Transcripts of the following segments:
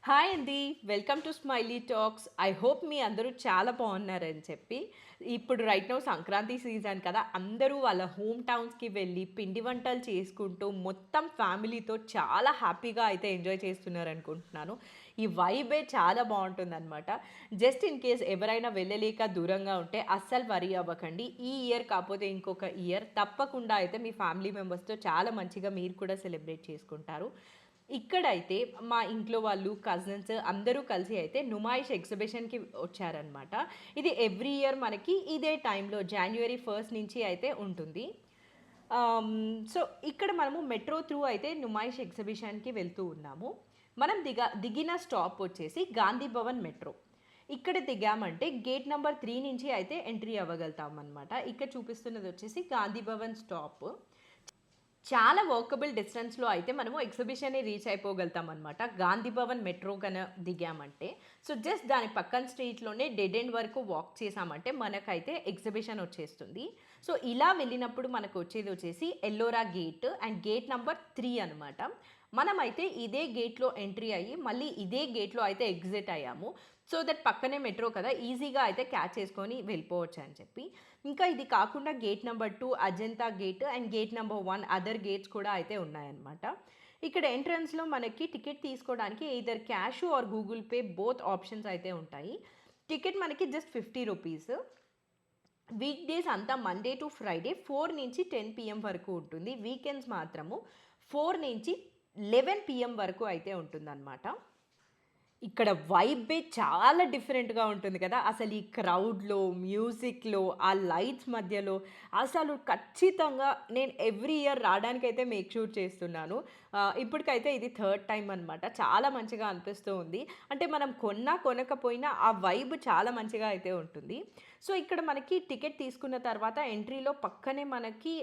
Hi అండి. Welcome to smiley talks. I hope మీ అందరూ చాలా బాగున్నారని చెప్పి. ఇప్పుడు రైట్ నౌ సంక్రాంతి సీజన్ కదా! అందరూ వాళ్ళ హోమ్ టౌన్స్‌కి వెళ్ళి పిండి వంటలు చేసుకుంటూ మొత్తం ఫ్యామిలీతో చాలా హ్యాపీగా అయితే ఎంజాయ్ చేస్తున్నారనుకుంటున్నాను. ఈ వైబే చాలా బావుంటుందనమాట. జస్ట్ ఇన్ కేస్ ఎవరైనా వెళ్ళలేక దూరంగా ఉంటే అస్సలు వరీ అవ్వకండి. ఈ ఇయర్ కాకపోతే ఇంకొక ఇయర్ తప్పకుండా అయితే మీ ఫ్యామిలీ మెంబర్స్‌తో చాలా మంచిగా మీరు కూడా సెలబ్రేట్ చేసుకుంటారు. ఇక్కడైతే మా ఇంట్లో వాళ్ళు, కజిన్స్ అందరూ కలిసి అయితే నుమాయిష్ ఎగ్జిబిషన్‌కి వచ్చారనమాట. ఇది ఎవ్రీ ఇయర్ మనకి ఇదే టైంలో జాన్యువరి 1 నుంచి అయితే ఉంటుంది. ఆహ్, సో, ఇక్కడ మనము మెట్రో త్రూ అయితే నుమాయిష్ ఎగ్జిబిషన్‌కి వెళ్తూ ఉన్నాము. మనం దిగిన స్టాప్ వచ్చేసి గాంధీ భవన్ మెట్రో. ఇక్కడ దిగామంటే గేట్ నంబర్ 3 నుంచి అయితే ఎంట్రీ అవ్వగలుగుతామనమాట. ఇక్కడ చూపిస్తున్నది వచ్చేసి గాంధీ భవన్ స్టాప్. చాలా వాకబుల్ డిస్టెన్స్‌లో అయితే మనము ఎగ్జిబిషన్‌ని రీచ్ అయిపోగలుగుతాం అనమాట. గాంధీ భవన్ మెట్రో దిగామంటే. సో, జస్ట్ దాని పక్కన స్ట్రీట్‌లోనే డెడ్ ఎండ్ వరకు వాక్ చేశామంటే మనకైతే ఎగ్జిబిషన్ వచ్చేస్తుంది. సో, ఇలా వెళ్ళినప్పుడు మనకు వచ్చేసి Ellora gate and gate number 3 అనమాట. మనమైతే ఇదే గేట్‌లో ఎంట్రీ అయ్యి మళ్ళీ ఇదే గేట్‌లో అయితే ఎగ్జిట్ అయ్యాము. సో దట్ పక్కనే మెట్రో కదా! ఈజీగా అయితే క్యాచ్ చేసుకొని వెళ్ళిపోవచ్చు అని చెప్పి. ఇంకా ఇది కాకుండా gate number 2 Ajanta gate and gate number 1 other gates కూడా అయితే ఉన్నాయన్నమాట. ఇక్కడ ఎంట్రన్స్‌లో మనకి టికెట్ తీసుకోవడానికి either cash or Google pay both options అయితే ఉంటాయి. టికెట్ మనకి జస్ట్ 50 రూపీస్. వీక్ డేస్ అంతా మండే టు ఫ్రైడే 4 నుంచి 10 పీఎం వరకు ఉంటుంది. వీకెండ్స్ మాత్రము 4 నుంచి 11 పీఎం వరకు అయితే ఉంటుందన్నమాట. ఇక్కడ వైబే చాలా డిఫరెంట్‌గా ఉంటుంది కదా! అసలు ఈ క్రౌడ్‌లో, మ్యూజిక్‌లో, ఆ లైట్స్ మధ్యలో అసలు ఖచ్చితంగా నేను ఎవ్రీ ఇయర్ రావడానికైతే మేక్ షూర్ చేస్తున్నాను. ఇప్పటికైతే ఇది థర్డ్ టైమ్ అనమాట. చాలా మంచిగా అనిపిస్తూ ఉంది. అంటే మనం కొన్నా, కొనకపోయినా ఆ వైబ్ చాలా మంచిగా అయితే ఉంటుంది. సో, ఇక్కడ మనకి టికెట్ తీసుకున్న తర్వాత ఎంట్రీలో పక్కనే మనకి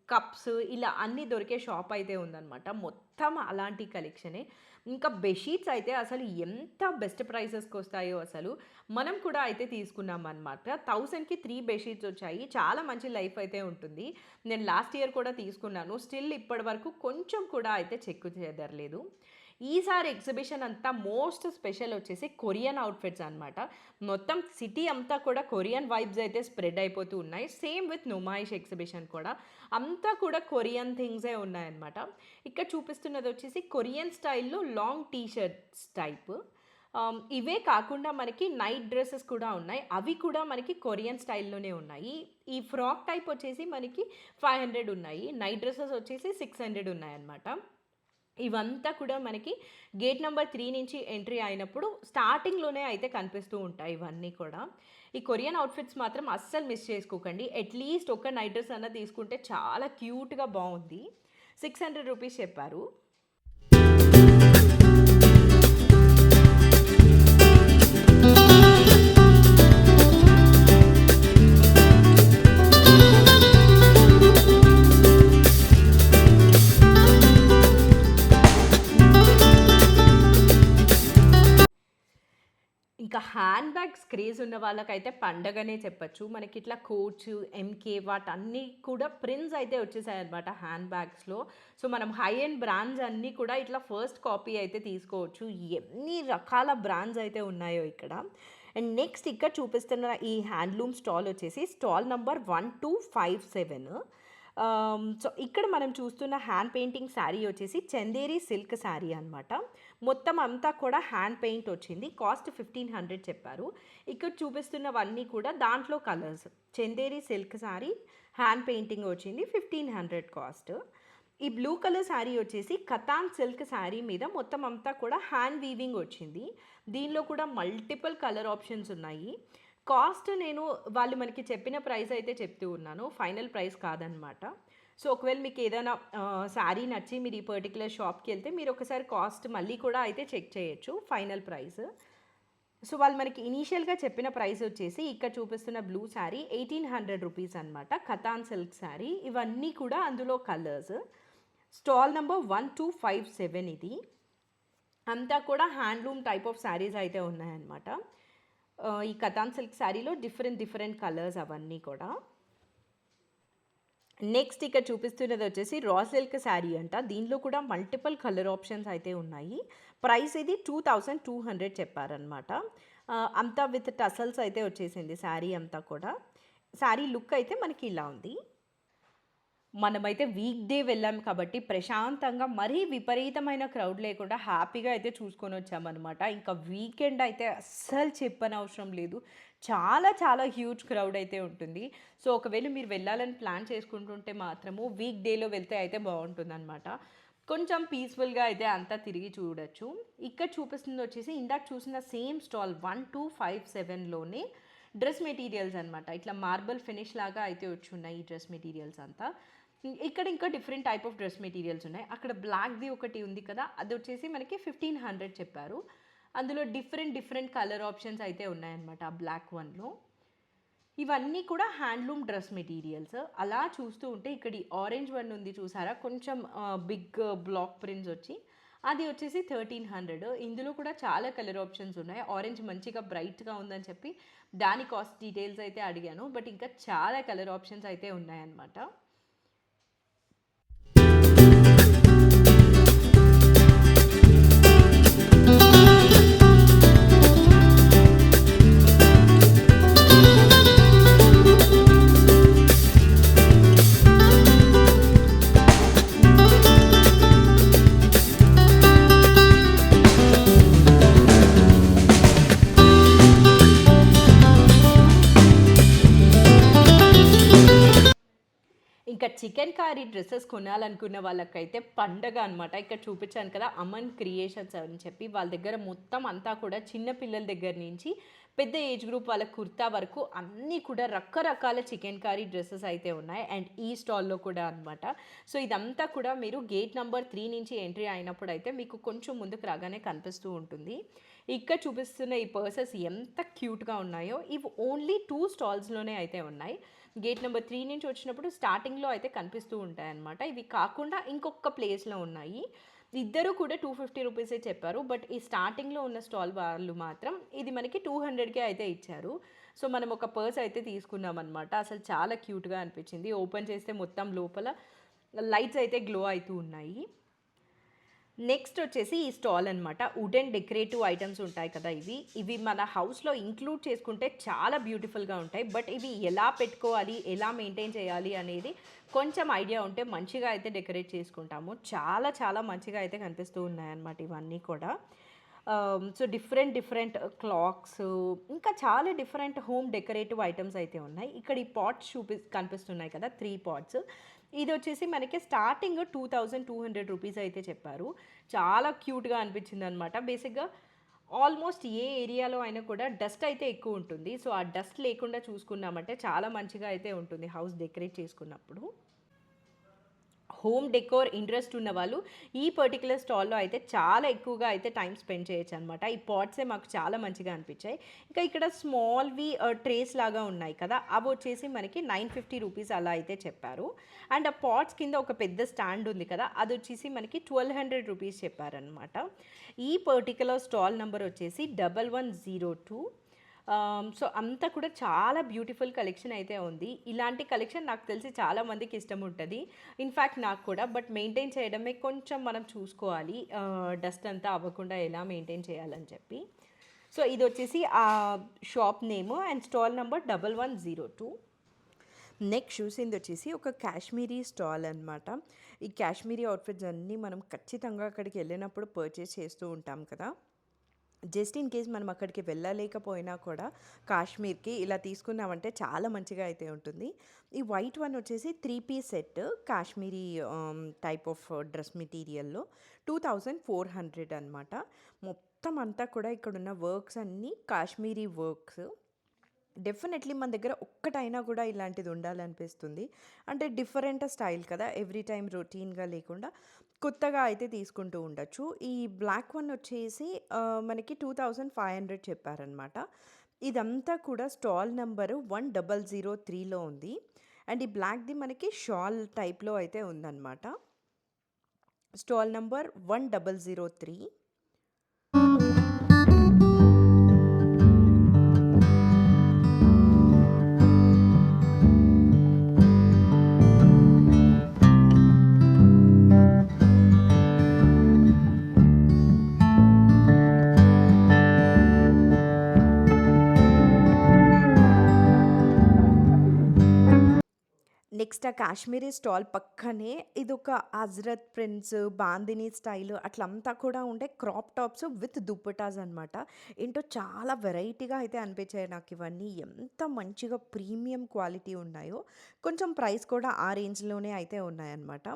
కప్స్ ఇలా అన్నీ దొరికే షాప్ అయితే ఉందనమాట. మొత్తం అలాంటి కలెక్షనే. ఇంకా బెడ్‌షీట్స్ అయితే అసలు ఎంత బెస్ట్ ప్రైసెస్‌కి వస్తాయో అసలు. మనం కూడా అయితే తీసుకున్నామనమాట. 1000కి 3 బెడ్‌షీట్స్ వచ్చాయి. చాలా మంచి లైఫ్ అయితే ఉంటుంది. నేను లాస్ట్ ఇయర్ కూడా తీసుకున్నాను. స్టిల్ ఇప్పటి వరకు కొంచెం కూడా అయితే చెక్కు చెదరలేదు. ఈసారి ఎగ్జిబిషన్ అంతా మోస్ట్ స్పెషల్ వచ్చేసి కొరియన్ అవుట్‌ఫిట్స్ అనమాట. మొత్తం సిటీ అంతా కూడా కొరియన్ వైబ్స్ అయితే స్ప్రెడ్ అయిపోతూ ఉన్నాయి. సేమ్ విత్ నుమాయిష్ ఎగ్జిబిషన్ కూడా. అంతా కూడా కొరియన్ థింగ్సే ఉన్నాయన్నమాట. ఇక్కడ చూపిస్తున్నది వచ్చేసి కొరియన్ స్టైల్‌లో లాంగ్ టీ షర్ట్స్ టైప్. ఇవే కాకుండా మనకి నైట్ డ్రెసెస్ కూడా ఉన్నాయి. అవి కూడా మనకి కొరియన్ స్టైల్‌లోనే ఉన్నాయి. ఈ ఫ్రాక్ టైప్ వచ్చేసి మనకి 500 ఉన్నాయి. నైట్ డ్రెసెస్ వచ్చేసి 600 ఉన్నాయన్నమాట. ఇవంతా కూడా మనకి గేట్ నంబర్ 3 నుంచి ఎంట్రీ అయినప్పుడు స్టార్టింగ్‌లోనే అయితే కనిపిస్తూ ఉంటాయి ఇవన్నీ కూడా. ఈ కొరియన్ అవుట్‌ఫిట్స్ మాత్రం అస్సలు మిస్ చేసుకోకండి. అట్‌లీస్ట్ ఒక నైట్ డ్రెస్ అన్నా తీసుకుంటే చాలా క్యూట్‌గా బావుంది. 600 రూపీస్ చెప్పారు. ఇంకా హ్యాండ్ బ్యాగ్స్ క్రేజ్ ఉన్న వాళ్ళకైతే పండగనే చెప్పొచ్చు. మనకిట్లా కోచ్, ఎంకే వాటన్నీ కూడా ప్రింట్స్ అయితే వచ్చేసాయన్నమాట హ్యాండ్ బ్యాగ్స్‌లో. సో, మనం హై ఎండ్ బ్రాండ్స్ అన్నీ కూడా ఇట్లా ఫస్ట్ కాపీ అయితే తీసుకోవచ్చు. ఎన్ని రకాల బ్రాండ్స్ అయితే ఉన్నాయో ఇక్కడ. అండ్ నెక్స్ట్ ఇక్కడ చూపిస్తున్న ఈ హ్యాండ్లూమ్ స్టాల్ వచ్చేసి స్టాల్ నంబర్ 1257. సో, ఇక్కడ మనం చూస్తున్న హ్యాండ్ పెయింటింగ్ శారీ వచ్చేసి చందేరి సిల్క్ శారీ అనమాట. మొత్తం అంతా కూడా హ్యాండ్ పెయింట్ వచ్చింది. కాస్ట్ 1500 చెప్పారు. ఇక్కడ చూపిస్తున్నవన్నీ కూడా దాంట్లో colours. Chanderi silk sari hand painting వచ్చింది 1500 కాస్ట్. ఈ బ్లూ కలర్ శారీ వచ్చేసి కతాన్ సిల్క్ శారీ మీద మొత్తం అంతా కూడా హ్యాండ్ వీవింగ్ వచ్చింది. దీనిలో కూడా మల్టిపుల్ కలర్ ఆప్షన్స్ ఉన్నాయి. కాస్ట్ నేను వాళ్ళు మనకి చెప్పిన ప్రైస్ అయితే చెప్తూ ఉన్నాను. ఫైనల్ ప్రైస్ కాదనమాట. సో, ఒకవేళ మీకు ఏదైనా శారీ నచ్చి మీరు ఈ పర్టిక్యులర్ షాప్‌కెళ్తే మీరు ఒకసారి కాస్ట్ మళ్ళీ కూడా అయితే చెక్ చేయొచ్చు ఫైనల్ ప్రైస్. సో, వాళ్ళు మనకి ఇనీషియల్‌గా చెప్పిన ప్రైస్ వచ్చేసి ఇక్కడ చూపిస్తున్న బ్లూ శారీ 1800 రూపీస్ అనమాట. కతాన్ సిల్క్ శారీ. ఇవన్నీ కూడా అందులో కలర్స్. స్టాల్ నంబర్ 1257 ఇది. అంతా కూడా హ్యాండ్లూమ్ టైప్ ఆఫ్ శారీస్ అయితే ఉన్నాయన్నమాట. ఈ కతాన్ సిల్క్ శారీలో డిఫరెంట్ కలర్స్ అవన్నీ కూడా. నెక్స్ట్ ఇక్కడ చూపిస్తున్నది వచ్చేసి రా సిల్క్ శారీ అంట. దీనిలో కూడా మల్టిపుల్ కలర్ ఆప్షన్స్ అయితే ఉన్నాయి. ప్రైస్ ఇది 2200 చెప్పారనమాట. అంతా విత్ టసల్స్ అయితే వచ్చేసింది శారీ అంతా కూడా. శారీ లుక్ అయితే మనకి ఇలా ఉంది. మనమైతే వీక్ డే వెళ్ళాం కాబట్టి ప్రశాంతంగా మరీ విపరీతమైన క్రౌడ్ లేకుండా హ్యాపీగా అయితే చూసుకొని వచ్చామన్నమాట. ఇంకా వీకెండ్ అయితే అస్సలు చెప్పనవసరం లేదు. చాలా చాలా హ్యూజ్ క్రౌడ్ అయితే ఉంటుంది. సో ఒకవేళ మీరు వెళ్ళాలని ప్లాన్ చేసుకుంటుంటే మాత్రము వీక్ డేలో వెళ్తే అయితే బాగుంటుందన్నమాట. కొంచెం పీస్ఫుల్గా అయితే అంతా తిరిగి చూడొచ్చు. ఇక్కడ చూపిస్తుంది వచ్చేసి ఇందాక చూసిన సేమ్ స్టాల్ 1257లోనే డ్రెస్ మెటీరియల్స్ అనమాట. ఇట్లా మార్బల్ ఫినిష్ లాగా అయితే వచ్చి ఉన్నాయి ఈ డ్రెస్ మెటీరియల్స్ అంతా. ఇక్కడ ఇంకా different type of dress materials ఉన్నాయి. అక్కడ బ్లాక్ది ఒకటి ఉంది కదా, అది వచ్చేసి మనకి 1500 చెప్పారు. అందులో డిఫరెంట్ కలర్ ఆప్షన్స్ అయితే ఉన్నాయన్నమాట ఆ బ్లాక్ వన్లో. ఇవన్నీ కూడా హ్యాండ్లూమ్ డ్రెస్ మెటీరియల్స్. అలా చూస్తూ ఉంటే ఇక్కడ ఈ ఆరెంజ్ వన్ ఉంది చూసారా, కొంచెం బిగ్ బ్లాక్ ప్రింట్స్ వచ్చి, అది వచ్చేసి 1300. ఇందులో కూడా చాలా కలర్ ఆప్షన్స్ ఉన్నాయి. ఆరెంజ్ మంచిగా బ్రైట్గా ఉందని చెప్పి దాని కాస్ట్ డీటెయిల్స్ అయితే అడిగాను. బట్ ఇంకా చాలా కలర్ ఆప్షన్స్ అయితే ఉన్నాయన్నమాట. ఇంకా చికెన్ కారీ డ్రెస్సెస్ కొనాలనుకున్న వాళ్ళకైతే పండగ అనమాట. ఇక్కడ చూపించాను కదా అమన్ క్రియేషన్స్ అని చెప్పి, వాళ్ళ దగ్గర మొత్తం అంతా కూడా చిన్న పిల్లల దగ్గర నుంచి పెద్ద ఏజ్ గ్రూప్ వాళ్ళ కుర్తా వరకు అన్నీ కూడా రకరకాల చికెన్ కారీ డ్రెస్సెస్ అయితే ఉన్నాయి. అండ్ ఈ స్టాల్లో కూడా అనమాట. సో ఇదంతా కూడా మీరు గేట్ నెంబర్ 3 నుంచి ఎంట్రీ అయినప్పుడు అయితే మీకు కొంచెం ముందుకు రాగానే కనిపిస్తూ ఉంటుంది. ఇక్కడ చూపిస్తున్న ఈ పర్సెస్ ఎంత క్యూట్గా ఉన్నాయో, ఇవి ఓన్లీ 2 స్టాల్స్లోనే అయితే ఉన్నాయి. గేట్ నెంబర్ 3 నుంచి వచ్చినప్పుడు స్టార్టింగ్లో అయితే కనిపిస్తూ ఉంటాయి అన్నమాట. ఇవి కాకుండా ఇంకొక ప్లేస్లో ఉన్నాయి. ఇద్దరు కూడా 250 రూపీసే చెప్పారు. బట్ ఈ స్టార్టింగ్లో ఉన్న స్టాల్ వాళ్ళు మాత్రం ఇది మనకి 200కే అయితే ఇచ్చారు. సో మనం ఒక పర్స్ అయితే తీసుకున్నాం అనమాట. అసలు చాలా క్యూట్గా అనిపించింది. ఓపెన్ చేస్తే మొత్తం లోపల లైట్స్ అయితే గ్లో అవుతూ ఉన్నాయి. నెక్స్ట్ వచ్చేసి ఈ స్టాల్ అనమాట. వుడెన్ డెకరేటివ్ ఐటమ్స్ ఉంటాయి కదా, ఇవి మన హౌస్లో ఇంక్లూడ్ చేసుకుంటే చాలా బ్యూటిఫుల్గా ఉంటాయి. బట్ ఇవి ఎలా పెట్టుకోవాలి, ఎలా మెయింటైన్ చేయాలి అనేది కొంచెం ఐడియా ఉంటే మంచిగా అయితే డెకరేట్ చేసుకుంటాము. చాలా చాలా మంచిగా అయితే కనిపిస్తూ ఉన్నాయన్నమాట ఇవన్నీ కూడా. సో డిఫరెంట్ క్లాక్స్, ఇంకా చాలా డిఫరెంట్ హోమ్ డెకరేటివ్ ఐటమ్స్ అయితే ఉన్నాయి. ఇక్కడ ఈ పాట్స్ కనిపిస్తున్నాయి కదా, 3 పాట్స్. ఇది వచ్చేసి మనకి స్టార్టింగ్ 2200 రూపీస్ అయితే చెప్పారు. చాలా క్యూట్గా అనిపించింది అనమాట. బేసిక్గా ఆల్మోస్ట్ ఏ ఏరియాలో అయినా కూడా డస్ట్ అయితే ఎక్కువ ఉంటుంది. సో ఆ డస్ట్ లేకుండా చూసుకున్నామంటే చాలా మంచిగా అయితే ఉంటుంది హౌస్ డెకరేట్ చేసుకున్నప్పుడు. హోమ్ డెకోర్ ఇంట్రెస్ట్ ఉన్న వాళ్ళు ఈ పర్టికులర్ స్టాల్లో అయితే చాలా ఎక్కువగా అయితే టైం స్పెండ్ చేయొచ్చు అనమాట. ఈ పాట్సే మాకు చాలా మంచిగా అనిపించాయి. ఇంకా ఇక్కడ స్మాల్వి ట్రేస్ లాగా ఉన్నాయి కదా, అవి వచ్చేసి మనకి 950 రూపీస్ అలా అయితే చెప్పారు. అండ్ ఆ పాట్స్ కింద ఒక పెద్ద స్టాండ్ ఉంది కదా, అది వచ్చేసి మనకి 1200 రూపీస్ చెప్పారనమాట. ఈ పర్టికులర్ స్టాల్ నెంబర్ వచ్చేసి 1102. సో అంతా కూడా చాలా బ్యూటిఫుల్ కలెక్షన్ అయితే ఉంది. ఇలాంటి కలెక్షన్ నాకు తెలిసి చాలామందికి ఇష్టం ఉంటుంది, ఇన్ఫ్యాక్ట్ నాకు కూడా. బట్ మెయింటైన్ చేయడమే కొంచెం మనం చూసుకోవాలి, డస్ట్ అంతా అవ్వకుండా ఎలా మెయింటైన్ చేయాలని చెప్పి. సో ఇది వచ్చేసి ఆ shop name and stall number 1102. Next చూసింది వచ్చేసి ఒక కాశ్మీరీ స్టాల్ అనమాట. ఈ కాశ్మీరీ అవుట్ఫిట్స్ అన్నీ మనం ఖచ్చితంగా అక్కడికి వెళ్ళినప్పుడు పర్చేస్ చేస్తూ ఉంటాం కదా. జస్ట్ ఇన్ కేస్ మనం అక్కడికి వెళ్ళలేకపోయినా కూడా కాశ్మీర్కి ఇలా తీసుకున్నామంటే చాలా మంచిగా అయితే ఉంటుంది. ఈ వైట్ వన్ వచ్చేసి 3 piece set Kashmiri type of dress మెటీరియల్లో 2400 అనమాట. మొత్తం అంతా కూడా ఇక్కడున్న వర్క్స్ అన్నీ కాశ్మీరీ వర్క్స్. డెఫినెట్లీ మన దగ్గర ఒక్కటైనా కూడా ఇలాంటిది ఉండాలనిపిస్తుంది. అంటే డిఫరెంట్ స్టైల్ కదా, ఎవ్రీ టైం రొటీన్గా లేకుండా కొత్తగా అయితే తీసుకుంటూ ఉండొచ్చు. ఈ బ్లాక్ వన్ వచ్చేసి మనకి 2500 చెప్పారనమాట. ఇదంతా కూడా స్టాల్ నెంబరు 1003లో ఉంది. అండ్ ఈ బ్లాక్ది మనకి షాల్ టైప్లో అయితే ఉందన్నమాట. Stall number 1003. నెక్స్ట్ ఆ కాశ్మీరీ స్టాల్ పక్కనే ఇదొక హజ్రత్ ప్రింట్స్, బాందిని స్టైల్ అట్లంతా కూడా ఉండే క్రాప్ టాప్స్ విత్ దుప్పటాస్ అనమాట. ఏంటో చాలా వెరైటీగా అయితే అనిపించాయి నాకివన్నీ. ఎంత మంచిగా ప్రీమియం క్వాలిటీ ఉన్నాయో. కొంచెం ప్రైస్ కూడా ఆ రేంజ్‌లోనే అయితే ఉన్నాయన్నమాట.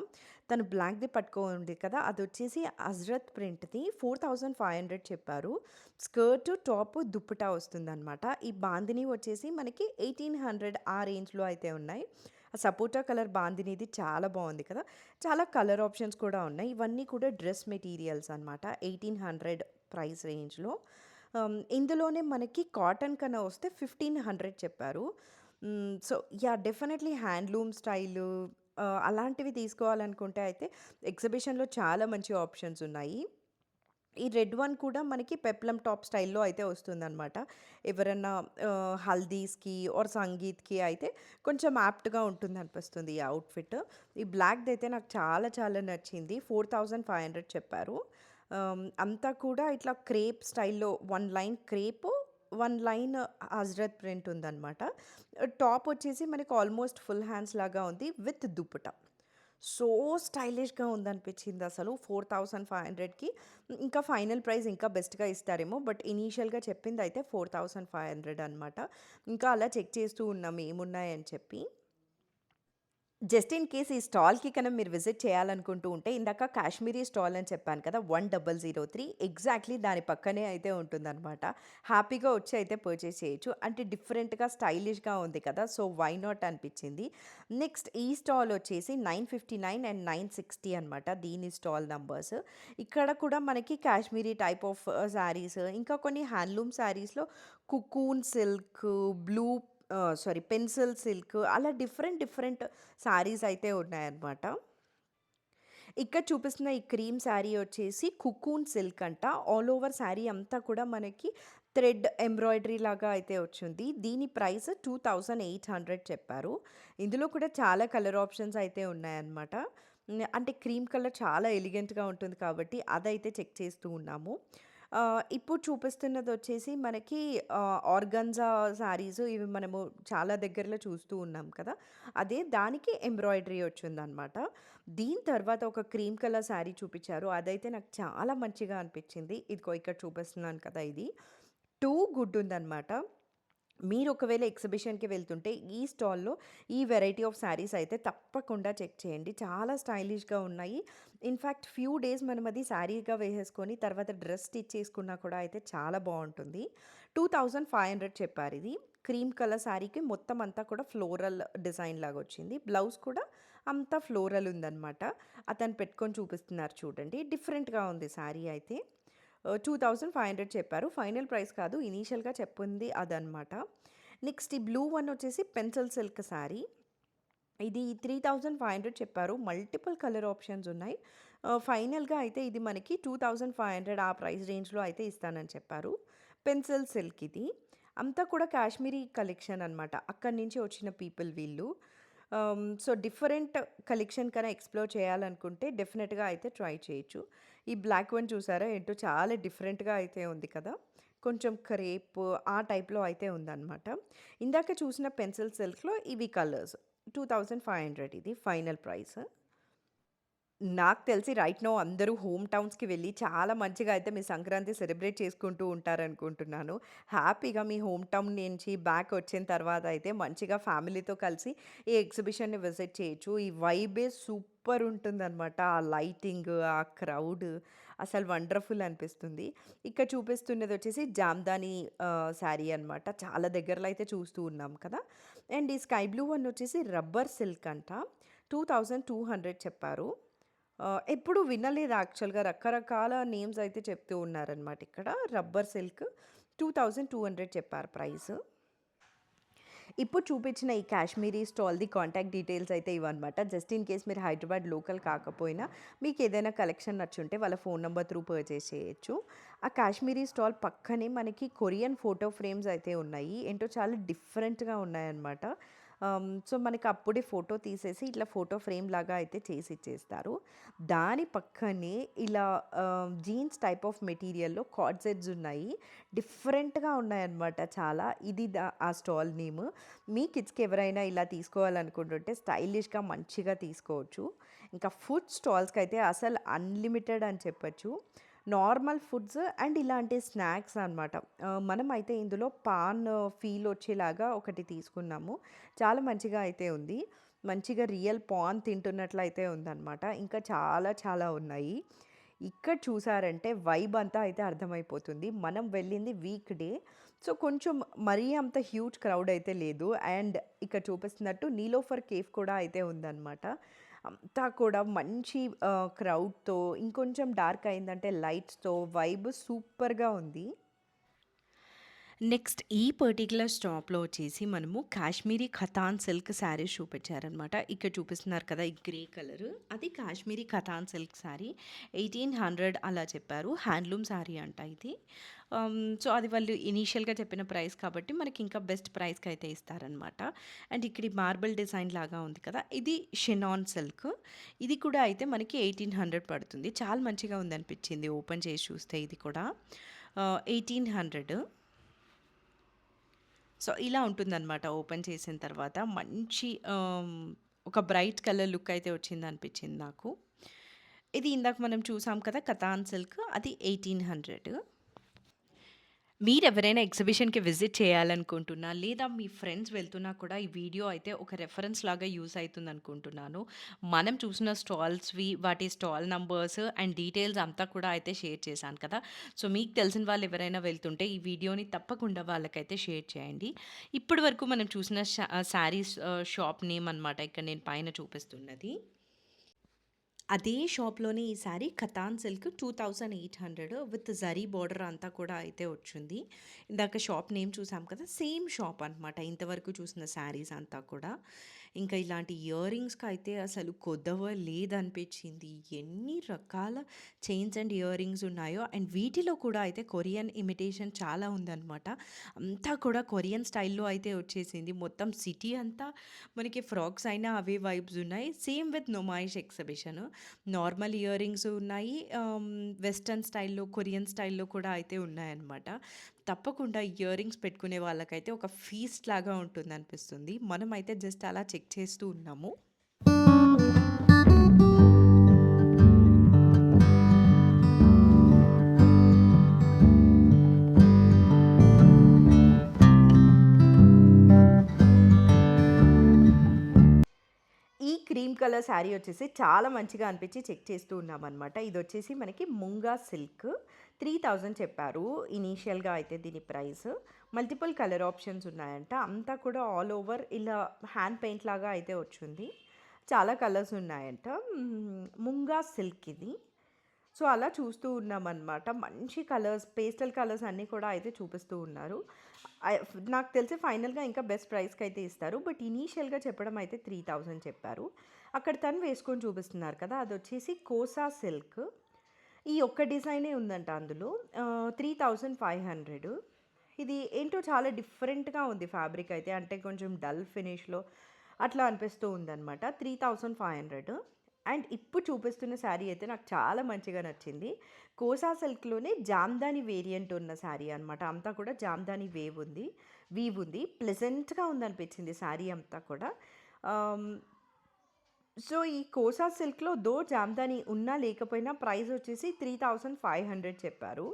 తను బ్లాక్‌ది పట్టుకోంది కదా! అదొచ్చేసి హజ్రత్ ప్రింట్‌ది 4500 చెప్పారు. స్కర్టు, టాపు, దుప్పటా వస్తుందనమాట. ఈ బాందిని వచ్చేసి మనకి 1800 ఆ రేంజ్‌లో అయితే ఉన్నాయి. ఆ సపోటా కలర్ బాందినీది చాలా బాగుంది కదా! చాలా కలర్ ఆప్షన్స్ కూడా ఉన్నాయి. ఇవన్నీ కూడా డ్రెస్ మెటీరియల్స్ అనమాట. 1800 ప్రైస్ రేంజ్‌లో. ఇందులోనే మనకి కాటన్ కన్నా వస్తే 1500 చెప్పారు. So, yeah! Definitely handloom style అలాంటివి తీసుకోవాలనుకుంటే అయితే ఎగ్జిబిషన్‌లో చాలా మంచి ఆప్షన్స్ ఉన్నాయి. ఈ రెడ్ వన్ కూడా మనకి పెప్లమ్ టాప్ స్టైల్‌లో అయితే వస్తుందనమాట. ఎవరన్నా హల్దీస్‌కి ఆర్ సంగీత్‌కి అయితే కొంచెం యాప్ట్‌గా ఉంటుందనిపిస్తుంది ఈ ఔట్‌ఫిట్. ఈ బ్లాక్‌దయితే నాకు చాలా చాలా నచ్చింది. 4500 చెప్పారు. అంతా కూడా ఇట్లా క్రేప్ స్టైల్‌లో 1 line crepe, 1 line Hazrat print ఉందనమాట. టాప్ వచ్చేసి మనకి ఆల్మోస్ట్ ఫుల్ హ్యాండ్స్ లాగా ఉంది విత్ దుప్పటా. సో స్టైలిష్‌గా ఉందనిపించిందసలు 4500కి. ఇంకా ఫైనల్ ప్రైస్ ఇంకా బెస్ట్‌గా ఇస్తారేమో. బట్ ఇనీషియల్‌గా చెప్పిందయితే 4500 అనమాట. ఇంకా అలా చెక్ చేస్తూ ఉన్నాం ఏమున్నాయని చెప్పి. జస్ట్ ఇన్ కేస్ ఈ స్టాల్‌కి కనుక మీరు విజిట్ చేయాలనుకుంటూ ఉంటే, ఇందాక కాశ్మీరీ స్టాల్ అని చెప్పాను కదా! 1003 ఎగ్జాక్ట్‌లీ దాని పక్కనే అయితే ఉంటుందనమాట. హ్యాపీగా వచ్చి అయితే పర్చేస్ చేయొచ్చు. అంటే డిఫరెంట్‌గా, స్టైలిష్‌గా ఉంది కదా! సో, వై నాట్ అనిపించింది. నెక్స్ట్ ఈ స్టాల్ వచ్చేసి 959 అండ్ 960 అనమాట. దీని స్టాల్ నంబర్స్. ఇక్కడ కూడా మనకి కాశ్మీరీ టైప్ ఆఫ్ శారీస్, ఇంకా కొన్ని హ్యాండ్లూమ్ శారీస్‌లో cocoon silk, blue sorry pencil silk అలా డిఫరెంట్ డిఫరెంట్ శారీస్ అయితే ఉన్నాయన్నమాట. ఇక్కడ చూపిస్తున్న ఈ క్రీమ్ శారీ వచ్చేసి కుకూన్ సిల్క్ అంట. ఆల్ ఓవర్ శారీ అంతా కూడా మనకి థ్రెడ్ ఎంబ్రాయిడరీ లాగా అయితే వచ్చింది. దీని ప్రైస్ 2800 చెప్పారు. ఇందులో కూడా చాలా కలర్ ఆప్షన్స్ అయితే ఉన్నాయన్నమాట. అంటే క్రీమ్ కలర్ చాలా ఎలిగెంట్‌గా ఉంటుంది కాబట్టి అదైతే చెక్ చేస్తూ ఉన్నాము. ఇప్పుడు చూపిస్తున్నది వచ్చేసి మనకి ఆర్గన్జా శారీస్ ఇవి మనము చాలా దగ్గరలో చూస్తూ ఉన్నాం కదా! అదే దానికి ఎంబ్రాయిడరీ వచ్చిందనమాట. దీని తర్వాత ఒక క్రీమ్ కలర్ శారీ చూపిచ్చారు. అదైతే నాకు చాలా మంచిగా అనిపించింది. ఇదిగో ఇక్కడ చూపిస్తున్నాను కదా! ఇది. టూ గుడ్ ఉందనమాట. మీరు ఒకవేళ ఎగ్జిబిషన్‌కి వెళ్తుంటే ఈ స్టాల్‌లో ఈ వెరైటీ ఆఫ్ శారీస్ అయితే తప్పకుండా చెక్ చేయండి. చాలా స్టైలిష్‌గా ఉన్నాయి. ఇన్‌ఫాక్ట్ ఫ్యూ డేస్ మనం అది శారీగా వేసేసుకొని తర్వాత డ్రెస్ స్టిచ్ చేసుకున్నా కూడా అయితే చాలా బావుంటుంది. 2500 చెప్పారిది. క్రీమ్ కలర్ శారీకి మొత్తం అంతా కూడా ఫ్లోరల్ డిజైన్ లాగొచ్చింది. బ్లౌజ్ కూడా అంతా ఫ్లోరల్ ఉందనమాట. అతను పెట్టుకొని చూపిస్తున్నారు చూడండి. డిఫరెంట్‌గా ఉంది శారీ అయితే. 2500 చెప్పారు. ఫైనల్ ప్రైస్ కాదు. ఇనీషియల్‌గా చెప్పింది అదనమాట. నెక్స్ట్ ఈ బ్లూ వన్ వచ్చేసి పెన్సిల్ సిల్క్ శారీ. ఇది 3500 చెప్పారు. మల్టిపుల్ కలర్ ఆప్షన్స్ ఉన్నాయి. ఫైనల్‌గా అయితే ఇది మనకి 2500 ఆ ప్రైస్ రేంజ్‌లో అయితే ఇస్తానని చెప్పారు. పెన్సిల్ సిల్క్ ఇది. అంతా కూడా కాశ్మీరీ కలెక్షన్ అనమాట. అక్కడి నుంచి వచ్చిన పీపుల్ వీళ్ళు. సో, డిఫరెంట్ కలెక్షన్ కన్నా ఎక్స్‌ప్లోర్ చేయాలనుకుంటే డెఫినెట్‌గా అయితే ట్రై చేయొచ్చు. ఈ బ్లాక్ వన్ చూసారా? ఏంటో చాలా డిఫరెంట్‌గా అయితే ఉంది కదా! కొంచెం క్రేప్ ఆ టైప్‌లో అయితే ఉందనమాట. ఇందాక చూసిన పెన్సిల్ సిల్క్‌లో ఇవి కలర్స్. 2500 ఇది ఫైనల్ ప్రైస్. నాకు తెలిసి రైట్ నౌ అందరూ హోమ్ టౌన్స్‌కి వెళ్ళి చాలా మంచిగా అయితే మీ సంక్రాంతి సెలబ్రేట్ చేసుకుంటూ ఉంటారనుకుంటున్నాను. హ్యాపీగా మీ హోమ్ టౌన్ నుంచి బ్యాక్ వచ్చిన తర్వాత అయితే మంచిగా ఫ్యామిలీతో కలిసి ఈ ఎగ్జిబిషన్‌ని విజిట్ చేయొచ్చు. ఈ వైబే సూపర్ ఉంటుందనమాట. ఆ లైటింగ్, ఆ క్రౌడ్ అసలు వండర్‌ఫుల్ అనిపిస్తుంది. ఇక్కడ చూపిస్తున్నది వచ్చేసి జామ్దాని శారీ అనమాట. చాలా దగ్గరలో అయితే చూస్తూ ఉన్నాం కదా! అండ్ ఈ స్కై బ్లూ వన్ వచ్చేసి రబ్బర్ సిల్క్ అంట. 2200 చెప్పారు. ఎప్పుడు వినలేదు యాక్చువల్‌గా. రకరకాల నేమ్స్ అయితే చెప్తూ ఉన్నారనమాట ఇక్కడ. రబ్బర్ సిల్క్ 2200 చెప్పారు ప్రైస్. ఇప్పుడు చూపించిన ఈ కాశ్మీరీ స్టాల్‌ది కాంటాక్ట్ డీటెయిల్స్ అయితే ఇవన్నమాట. జస్ట్ ఇన్ కేస్ మీరు హైదరాబాద్ లోకల్ కాకపోయినా మీకేదైనా కలెక్షన్ నచ్చుంటే వాళ్ళ ఫోన్ నంబర్ త్రూ పర్చేస్ చేయొచ్చు. ఆ కాశ్మీరీ స్టాల్ పక్కనే మనకి కొరియన్ ఫోటో ఫ్రేమ్స్ అయితే ఉన్నాయి. ఏంటో చాలా డిఫరెంట్‌గా ఉన్నాయన్నమాట. సో, మనకి అప్పుడే ఫోటో తీసేసి ఇట్లా ఫోటో ఫ్రేమ్ లాగా అయితే చేసి ఇచ్చేస్తారు. దాని పక్కనే ఇలా జీన్స్ టైప్ ఆఫ్ మెటీరియల్‌లో కార్డ్ సెట్స్ ఉన్నాయి. డిఫరెంట్‌గా ఉన్నాయన్నమాట చాలా. ఇది ఆ స్టాల్ నేమ్. మీ కిడ్స్‌కి ఎవరైనా ఇలా తీసుకోవాలనుకుంటుంటే స్టైలిష్‌గా మంచిగా తీసుకోవచ్చు. ఇంకా ఫుడ్ స్టాల్స్‌కైతే అసలు అన్‌లిమిటెడ్ అని చెప్పొచ్చు. నార్మల్ ఫుడ్స్ అండ్ ఇలాంటి స్నాక్స్ అనమాట. మనమైతే ఇందులో పాన్ ఫీల్ వచ్చేలాగా ఒకటి తీసుకున్నాము. చాలా మంచిగా అయితే ఉంది. మంచిగా రియల్ పాన్ తింటున్నట్లయితే ఉందనమాట. ఇంకా చాలా చాలా ఉన్నాయి. ఇక్కడ చూసారంటే వైబ్ అంతా అయితే అర్థమైపోతుంది. మనం వెళ్ళింది వీక్ డే. సో, కొంచెం మరీ అంత హ్యూజ్ క్రౌడ్ అయితే లేదు. అండ్ ఇక్కడ చూపిస్తున్నట్టు నీలోఫర్ కేఫ్ కూడా అయితే ఉందనమాట. అంతా కూడా మంచి క్రౌడ్‌తో ఇంకొంచెం డార్క్ అయిందంటే లైట్స్‌తో వైబ్ సూపర్‌గా ఉంది. నెక్స్ట్ ఈ పర్టిక్యులర్ స్టాప్‌లో వచ్చేసి మనము కాశ్మీరీ ఖతాన్ సిల్క్ శారీస్ చూపించారనమాట. ఇక్కడ చూపిస్తున్నారు కదా! ఈ గ్రే కలరు. అది కాశ్మీరీ ఖతాన్ సిల్క్ శారీ. 1800 అలా చెప్పారు. హ్యాండ్లూమ్ శారీ అంట ఇది. సో, అది వాళ్ళు ఇనీషియల్‌గా చెప్పిన ప్రైస్ కాబట్టి మనకి ఇంకా బెస్ట్ ప్రైస్‌కైతే ఇస్తారనమాట. అండ్ ఇక్కడ ఈ మార్బుల్ డిజైన్ లాగా ఉంది కదా! ఇది షినాన్ సిల్క్. ఇది కూడా అయితే మనకి 1800 పడుతుంది. చాలా మంచిగా ఉందనిపించింది ఓపెన్ చేసి చూస్తే ఇది కూడా. 1800. సో, ఇలా ఉంటుందనమాట ఓపెన్ చేసిన తర్వాత. మంచి ఒక బ్రైట్ కలర్ లుక్ అయితే వచ్చిందనిపించింది నాకు. ఇది ఇందాక మనం చూసాం కదా! కతాన్ సిల్క్ అది 1800. మీరెవరైనా ఎగ్జిబిషన్‌కి విజిట్ చేయాలనుకుంటున్నా, లేదా మీ ఫ్రెండ్స్ వెళ్తున్నా కూడా ఈ వీడియో అయితే ఒక రెఫరెన్స్ లాగా యూజ్ అయితుందనుకుంటున్నాను. మనం చూసిన స్టాల్స్‌వి, వాటి స్టాల్ నంబర్స్ అండ్ డీటెయిల్స్ అంతా కూడా అయితే షేర్ చేశాను కదా! సో, మీకు తెలిసిన వాళ్ళు ఎవరైనా వెళ్తుంటే ఈ వీడియోని తప్పకుండా వాళ్ళకైతే షేర్ చేయండి. ఇప్పటి వరకు మనం చూసిన శారీస్ షాప్ నేమ్ అనమాట ఇక్కడ నేను పైన చూపిస్తున్నది. అదే షాప్‌లోనే ఈ sari katan silk 2800 with zari border అంతా కూడా అయితే వచ్చింది. ఇందాక షాప్ నేమ్ చూసాం కదా! సేమ్ షాప్ అనమాట. ఇంతవరకు చూసిన శారీస్ అంతా కూడా. ఇంకా ఇలాంటి ఇయర్ రింగ్స్‌కైతే అసలు కొదవ లేదనిపించింది. ఎన్ని రకాల చైన్స్ అండ్ ఇయర్ రింగ్స్ ఉన్నాయో అండ్ వీటిలో కూడా అయితే కొరియన్ ఇమిటేషన్ చాలా ఉందనమాట. అంతా కూడా కొరియన్ స్టైల్‌లో అయితే వచ్చేసింది. మొత్తం సిటీ అంతా మనకి ఫ్రాక్స్ అయినా అవే వైబ్స్ ఉన్నాయి. Same with Numaish exhibition. Normal ear rings ఉన్నాయి. వెస్టర్న్ స్టైల్‌లో, కొరియన్ స్టైల్‌లో కూడా అయితే ఉన్నాయన్నమాట. తప్పకుండా ఇయర్ రింగ్స్ పెట్టుకునే వాళ్ళకైతే ఒక ఫీస్ట్ లాగా ఉంటుందనిపిస్తుంది. మనమైతే జస్ట్ అలా చెక్ చేస్తూ ఉన్నాము. ఈ క్రీమ్ కలర్ శారీ వచ్చేసి చాలా మంచిగా అనిపించి చెక్ చేస్తూ ఉన్నామనమాట. ఇదొచ్చేసి మనకి ముంగా సిల్క్ 3000 చెప్పారు ఇనీషియల్‌గా అయితే దీని ప్రైస్. మల్టిపుల్ కలర్ ఆప్షన్స్ ఉన్నాయంట. అంతా కూడా ఆల్ ఓవర్ ఇలా హ్యాండ్ పెయింట్ లాగా అయితే వచ్చింది. చాలా కలర్స్ ఉన్నాయంట. ముంగా సిల్క్ ఇది. సో, అలా చూస్తూ ఉన్నామనమాట. మంచి కలర్స్, పేస్టల్ కలర్స్ అన్నీ కూడా అయితే చూపిస్తూ ఉన్నారు. నాకు తెలిసి ఫైనల్‌గా ఇంకా బెస్ట్ ప్రైస్‌కైతే ఇస్తారు. బట్ ఇనీషియల్‌గా చెప్పడం అయితే 3000 చెప్పారు. అక్కడ తను వేసుకొని చూపిస్తున్నారు కదా! అదొచ్చేసి కోసా సిల్క్. ఈ ఒక్క డిజైనే ఉందంట అందులో. 3500. ఇది ఏంటో చాలా డిఫరెంట్‌గా ఉంది ఫ్యాబ్రిక్ అయితే. అంటే కొంచెం డల్ ఫినిష్‌లో అట్లా అనిపిస్తూ ఉందనమాట. 3500. అండ్ ఇప్పుడు చూపిస్తున్న శారీ అయితే నాకు చాలా మంచిగా నచ్చింది. కోసా సిల్క్‌లోనే జామ్దాని వేరియంట్ ఉన్న శారీ అనమాట. అంతా కూడా జామ్దాని వీవ్ ఉంది. ప్లెజెంట్‌గా ఉందనిపించింది శారీ అంతా కూడా. ఆహ్, సో, ఈ కోసా సిల్క్‌లో జామ్దాని ఉన్నా లేకపోయినా ప్రైస్ వచ్చేసి 3500 చెప్పారు.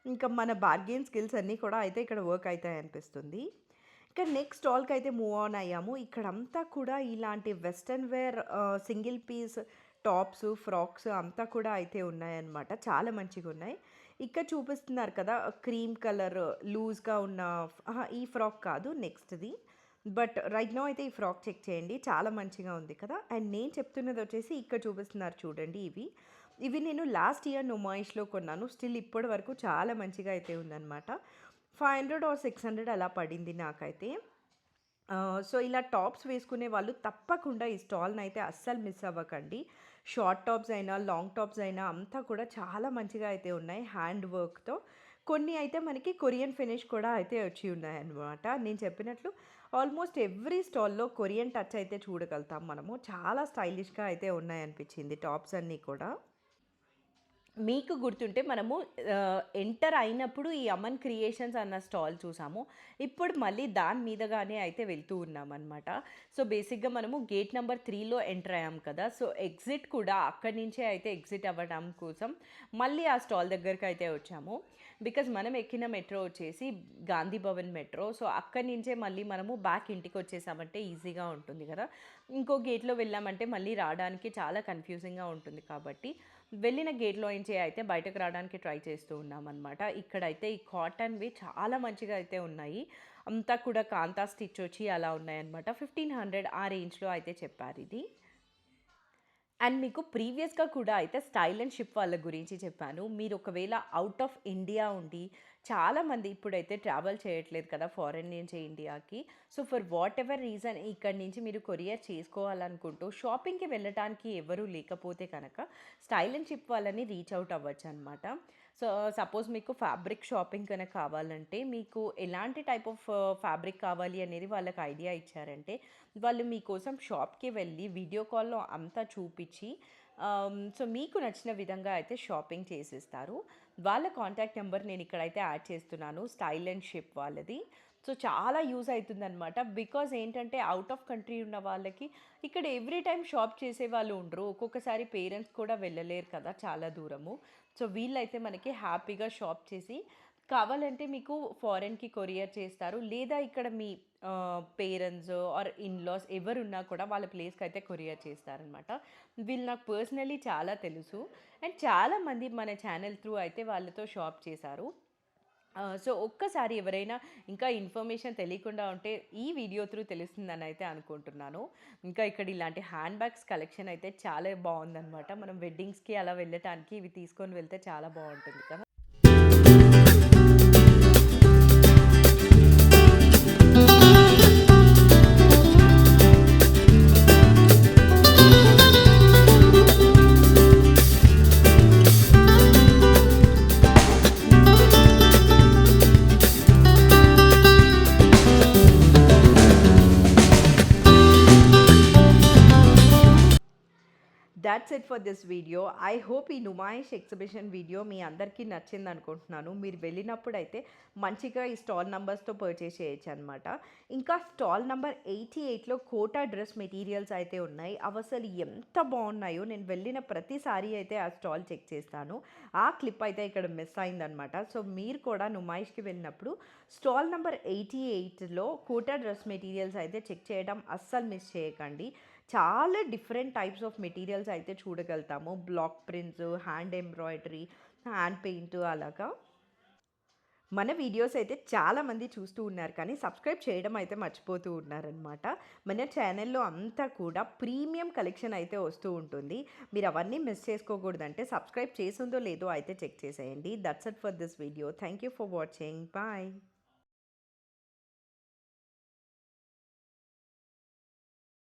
ఇంకా మన బార్గెయిన్ స్కిల్స్ అన్నీ కూడా అయితే ఇక్కడ వర్క్ అయితాయి అనిపిస్తుంది. ఇక నెక్స్ట్ స్టాల్‌కైతే మూవ్ ఆన్ అయ్యాము. ఇక్కడంతా కూడా ఇలాంటి western wear single piece tops, frocks అంతా కూడా అయితే ఉన్నాయన్నమాట. చాలా మంచిగున్నాయి. ఇక్కడ చూపిస్తున్నారు కదా! క్రీమ్ కలర్ లూజ్‌గా ఉన్న ఈ ఫ్రాక్ కాదు నెక్స్ట్‌ది. బట్ రైట్ నౌ అయితే ఈ ఫ్రాక్ చెక్ చేయండి. చాలా మంచిగా ఉంది కదా! అండ్ నేను చెప్తున్నది వచ్చేసి ఇక్కడ చూపిస్తున్నారు చూడండి ఇవి. ఇవి నేను లాస్ట్ ఇయర్ నుమాయిష్‌లో కొన్నాను. స్టిల్ ఇప్పటి వరకు చాలా మంచిగా అయితే ఉందన్నమాట. 500 ఆర్ 600 అలా పడింది నాకైతే. సో, ఇలా టాప్స్ వేసుకునే వాళ్ళు తప్పకుండా ఈ స్టాల్‌నైతే అస్సలు మిస్ అవ్వకండి. షార్ట్ టాప్స్ అయినా, లాంగ్ టాప్స్ అయినా అంతా కూడా చాలా మంచిగా అయితే ఉన్నాయి హ్యాండ్ వర్క్‌తో. కొన్ని అయితే మనకి కొరియన్ ఫినిష్ కూడా అయితే వచ్చి ఉన్నాయన్నమాట. నేను చెప్పినట్లు ఆల్మోస్ట్ ఎవ్రీ స్టాల్‌లో కొరియన్ టచ్ అయితే చూడగలుగుతాం మనము. చాలా స్టైలిష్‌గా అయితే ఉన్నాయనిపించింది టాప్స్ అన్నీ కూడా. మీకు గుర్తుంటే మనము ఎంటర్ అయినప్పుడు ఈ అమన్ క్రియేషన్స్ అన్న స్టాల్ చూసాము. ఇప్పుడు మళ్ళీ దాని మీదగానే అయితే వెళ్తూ ఉన్నామనమాట. సో, బేసిక్‌గా మనము గేట్ నంబర్ 3లో ఎంటర్ అయ్యాం కదా! సో, ఎగ్జిట్ కూడా అక్కడి నుంచే అయితే ఎగ్జిట్ అవ్వడం కోసం మళ్ళీ ఆ స్టాల్ దగ్గరకైతే వచ్చాము. బికాజ్ మనం ఎక్కిన మెట్రో వచ్చేసి గాంధీ భవన్ మెట్రో. సో, అక్కడి నుంచే మళ్ళీ మనము బ్యాక్ ఇంటికొచ్చేసామంటే ఈజీగా ఉంటుంది కదా! ఇంకో గేట్‌లో వెళ్ళామంటే మళ్ళీ రావడానికి చాలా కన్‌ఫ్యూజింగ్‌గా ఉంటుంది కాబట్టి వెళ్ళిన గేట్‌లో నుంచి అయితే బయటకు రావడానికి ట్రై చేస్తూ ఉన్నామనమాట. ఇక్కడైతే ఈ కాటన్‌వి చాలా మంచిగా అయితే ఉన్నాయి. అంతా కూడా కాంతా స్టిచ్ వచ్చి అలా ఉన్నాయన్నమాట. 1500 ఆ రేంజ్‌లో అయితే చెప్పారిది. అండ్ మీకు ప్రీవియస్‌గా కూడా అయితే స్టైల్ అండ్ షిప్ వాళ్ళ గురించి చెప్పాను. మీరు ఒకవేళ ఔట్ ఆఫ్ ఇండియా ఉండి చాలామంది ఇప్పుడైతే ట్రావెల్ చేయట్లేదు కదా! ఫారెన్ నుంచి ఇండియాకి. So, for what ever reason ఇక్కడి నుంచి మీరు కొరియర్ చేసుకోవాలనుకుంటూ షాపింగ్‌కి వెళ్ళటానికి ఎవరు లేకపోతే కనుక స్టైల్ అండ్ షిప్ వాళ్ళని రీచ్ అవుట్ అవ్వచ్చనమాట. సో, సపోజ్ మీకు ఫ్యాబ్రిక్ షాపింగ్ గనక కావాలంటే మీకు ఎలాంటి టైప్ ఆఫ్ ఫ్యాబ్రిక్ కావాలి అనేది వాళ్ళకి ఐడియా ఇచ్చారంటే వాళ్ళు మీకోసం షాప్‌కి వెళ్ళి వీడియో కాల్‌లో అంతా చూపిచ్చి సో, మీకు నచ్చిన విధంగా అయితే షాపింగ్ చేసిస్తారు. వాళ్ళ కాంటాక్ట్ నెంబర్ నేను ఇక్కడైతే యాడ్ చేస్తున్నాను. స్టైల్ అండ్ షిప్ వాళ్ళది. సో, చాలా యూజ్ అయితుందనమాట. బికాజ్ ఏంటంటే ఔట్ ఆఫ్ కంట్రీ ఉన్న వాళ్ళకి ఇక్కడ ఎవ్రీ టైమ్ షాప్ చేసేవాళ్ళు ఉండరు. ఒక్కొక్కసారి పేరెంట్స్ కూడా వెళ్ళలేరు కదా! చాలా దూరము. సో, వీళ్ళైతే మనకి హ్యాపీగా షాప్ చేసి కావాలంటే మీకు ఫారెన్‌కి కొరియర్ చేస్తారు. లేదా ఇక్కడ మీ పేరెంట్స్ ఆర్ ఇన్‌లాస్ ఎవరున్నా కూడా వాళ్ళ ప్లేస్‌కైతే కొరియర్ చేస్తారనమాట. వీళ్ళు నాకు పర్సనల్లీ చాలా తెలుసు. అండ్ చాలామంది మన ఛానల్ త్రూ అయితే వాళ్ళతో షాప్ చేశారు. సో, ఒక్కసారి ఎవరైనా ఇంకా ఇన్ఫర్మేషన్ తెలియకుండా ఉంటే ఈ వీడియో త్రూ తెలుస్తుందని అయితే అనుకుంటున్నాను. ఇంకా ఇక్కడ ఇలాంటి హ్యాండ్ బ్యాగ్స్ కలెక్షన్ అయితే చాలా బావుందనమాట. మనం వెడ్డింగ్స్‌కి అలా వెళ్ళటానికి ఇవి తీసుకొని వెళ్తే చాలా బావుంటుంది కదా! That's it for this video. I hope ఈ నుమాయిష్ ఎగ్జిబిషన్ వీడియో మీ అందరికీ నచ్చింది అనుకుంటున్నాను. మీరు వెళ్ళినప్పుడైతే మంచిగా ఈ స్టాల్ నంబర్స్తో పర్చేస్ చేయొచ్చు అనమాట. ఇంకా స్టాల్ నంబర్ 88లో కోటా డ్రెస్ మెటీరియల్స్ అయితే ఉన్నాయి. అవి అసలు ఎంత బాగున్నాయో నేను వెళ్ళిన ప్రతిసారి అయితే ఆ స్టాల్ చెక్ చేస్తాను. ఆ క్లిప్ అయితే ఇక్కడ మిస్ అయిందనమాట. సో, మీరు కూడా నుమాయిష్కి వెళ్ళినప్పుడు స్టాల్ నంబర్ 88లో కోటా డ్రెస్ మెటీరియల్స్ అయితే చెక్ చేయడం అస్సలు మిస్ చేయకండి. చాలా డిఫరెంట్ టైప్స్ ఆఫ్ మెటీరియల్స్ అయితే చూడగలుగుతాము. Block prints, hand embroidery, hand paint అలాగా. మన వీడియోస్ అయితే చాలామంది చూస్తూ ఉన్నారు కానీ సబ్స్క్రైబ్ చేయడం అయితే మర్చిపోతూ ఉన్నారనమాట. మన ఛానల్లో అంతా కూడా ప్రీమియం కలెక్షన్ అయితే వస్తూ ఉంటుంది. మీరు అవన్నీ మిస్ చేసుకోకూడదంటే సబ్స్క్రైబ్ చేసుందో లేదో అయితే చెక్ చేసేయండి. That's it for this video. Thank you for watching. Bye.